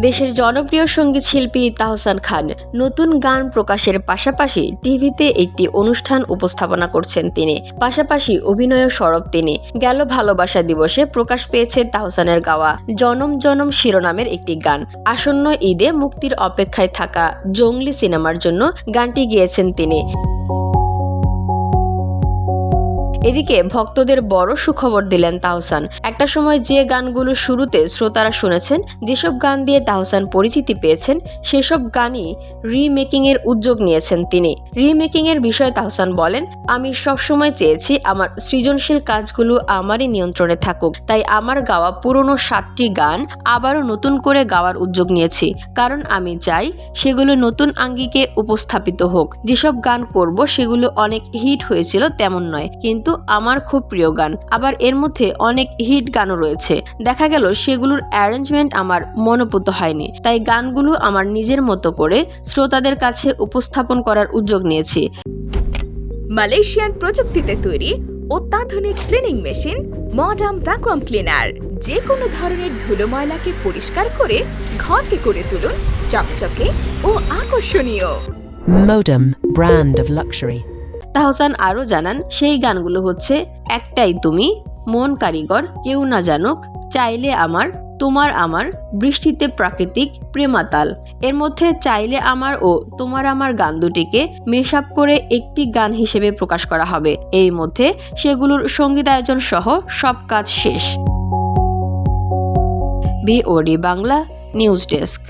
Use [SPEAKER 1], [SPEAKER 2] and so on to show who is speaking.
[SPEAKER 1] দেশের জনপ্রিয় সঙ্গীত শিল্পী তাহসান খান নতুন গান প্রকাশের পাশাপাশি টিভিতে একটি অনুষ্ঠান উপস্থাপনা করছেন তিনি। পাশাপাশি অভিনয় সরব তিনি। গেল ভালোবাসা দিবসে প্রকাশ পেয়েছে তাহসানের গাওয়া জনম জনম শিরোনামের একটি গান। আসন্ন ঈদে মুক্তির অপেক্ষায় থাকা জঙ্গলি সিনেমার জন্য গানটি গেয়েছেন তিনি। এদিকে ভক্তদের বড় সুখবর দিলেন তাহসান। একটা সময় যে গানগুলো শুরুতে শ্রোতারা শুনেছেন, যেসব গান দিয়ে তাহসান পরিচিতি পেয়েছেন, সেসব গানই রিমেকিং এর উদ্যোগ নিয়েছেন তিনি। রিমেকিং এর বিষয়ে তাহসান বলেন, আমি সবসময় চেয়েছি আমার সৃজনশীল কাজগুলো আমারই নিয়ন্ত্রণে থাকুক, তাই আমার গাওয়া পুরনো 7টি গান আবারও নতুন করে গাওয়ার উদ্যোগ নিয়েছি, কারণ আমি চাই সেগুলো নতুন আঙ্গিকে উপস্থাপিত হোক। যেসব গান করব সেগুলো অনেক হিট হয়েছিল তেমন নয়, কিন্তু আমার খুব প্রিয় গান। আবার এর মধ্যে অনেক হিট গানও রয়েছে, দেখা গেল সেগুলোর অ্যারেঞ্জমেন্ট আমার মনোপুত হয়নি, তাই গানগুলো আমার নিজের মতো করে শ্রোতাদের কাছে উপস্থাপন করার উদ্যোগ নিয়েছি।
[SPEAKER 2] মালয়েশিয়ান প্রযুক্তিতে তৈরি অত্যাধুনিক cleaning machine modern vacuum cleaner যে কোনো ধরনের ধুলো ময়লাকে পরিষ্কার করে ঘরকে করে তুলুন চকচকে ও আকর্ষণীয়।
[SPEAKER 3] Modem, brand of luxury.
[SPEAKER 1] Tahsan আরও জানান, সেই গানগুলো হচ্ছে একটাই তুমি, মন কারিগর, কেউ না জানুক, চাইলে আমার, তোমার আমার, বৃষ্টিতে প্রাকৃতিক, প্রেমাতাল। এর মধ্যে চাইলে আমার ও তোমার আমার গান দুটিকে মেশআপ করে একটি গান হিসেবে প্রকাশ করা হবে। এর মধ্যে সেগুলোর সঙ্গীতায়োজন সহ সব কাজ শেষ। BOD Bangla news desk.